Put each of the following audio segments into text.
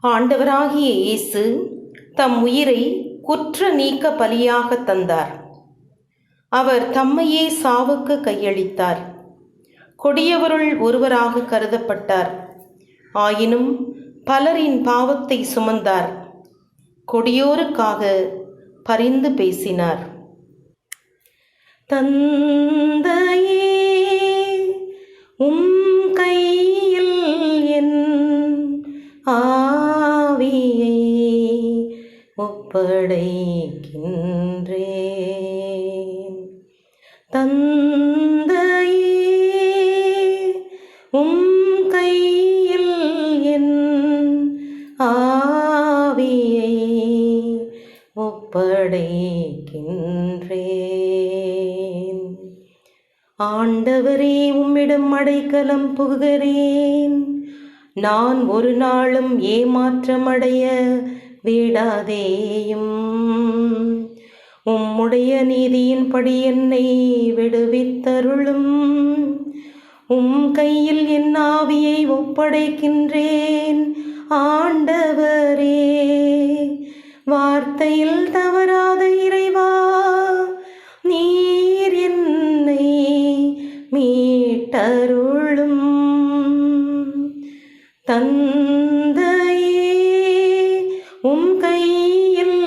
ஆண்டவராகிய இயேசு தம் உயிரை குற்ற நீக்க பலியாக தந்தார். அவர் தம்மையே சாவுக்கு கையளித்தார். கொடியவருள் ஒருவராக கருதப்பட்டார். ஆயினும் பலரின் பாவத்தை சுமந்தார். கொடியோருக்காக பரிந்து பேசினார். தந்தையே, உம் கையில் என் ஆவியை ஒப்படைக்கின்றேன். தந்தையே, உம் கையில் என் ஆவியை ஒப்படைக்கின்றேன். ஆண்டவரே, உம்மிடம் அடைக்கலம் புகுகிறேன். நான் ஒரு நாளும் ஏமாற்றமடைய விடாதேயும். உம்முடைய நீதியின்படி என்னை விடுவித்தருளும். உம் கையில் என் ஆவியை ஒப்படைக்கின்றேன். ஆண்டவரே, வார்த்தையில் தவறாத இறைவா, நீர் என்னை மீட்டருளும். தந்தையே, உம் கையில்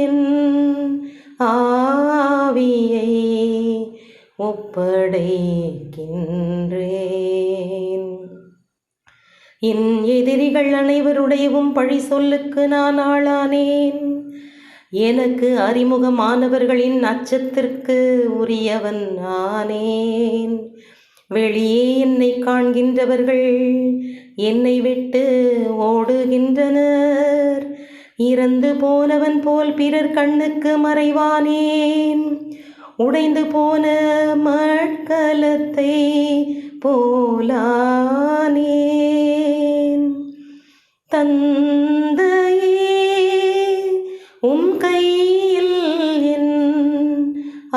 என் ஆவியை ஒப்படைக்கின்றேன். என் எதிரிகள் அனைவருடையவும் பழி சொல்லுக்கு நான் ஆளானேன். எனக்கு அறிமுகமானவர்களின் அச்சத்திற்கு உரியவன் ஆனேன். வெளியே என்னை காண்கின்றவர்கள் என்னை விட்டு ஓடுகின்றனர். இறந்து போனவன் போல் பிறர் கண்ணுக்கு மறைவானேன். உடைந்து போன மட்கலத்தை போலானேன். தந்தையே, உம் கையில் என்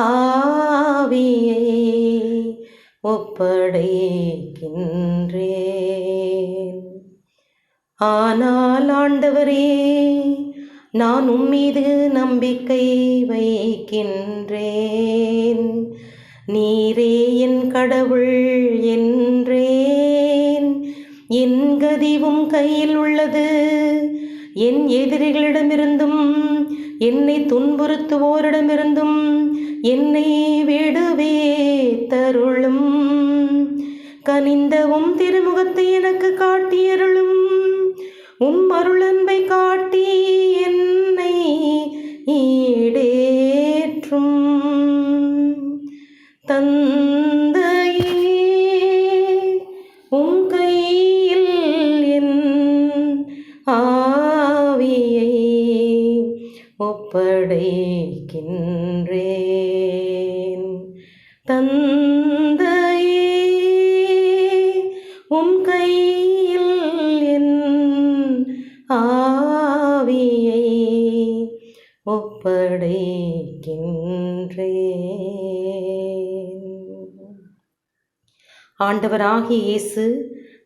ஆவியை ஒப்படைக்கின்றேன். ஆனால் ஆண்டவரே, நான் உம்மீது நம்பிக்கை வைக்கின்றேன். நீரே என் கடவுள் என்றேன். என் கதிவும் கையில் உள்ளது. என் எதிரிகளிடமிருந்தும் என்னை துன்புறுத்துவோரிடமிருந்தும் என்னை விடுவித்தருளும். கனிந்தவும் திருமுகத்தை எனக்கு காட்டியருளும். உம் அருளன்பை காட்டி என்னை ஈடேற்றும். தந்தையே, உம் கையில் என் ஆவியை ஒப்படைக்கின்றேன். தந்தையே, உம் கையில் என் ஆவியை ஒப்படைக்கின்றேன். ஆண்டவராகிய இயேசு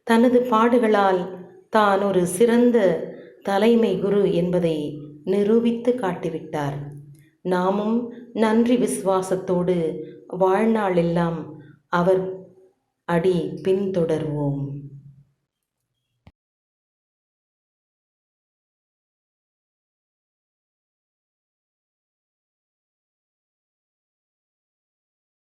தனது பாடுகளால் தான் ஒரு சிறந்த தலைமை குரு என்பதை நிரூபித்து காட்டிவிட்டார். நாமும் நன்றி விசுவாசத்தோடு வாழ்நாளெல்லாம் அவர் அடி பின்தொடர்வோம்.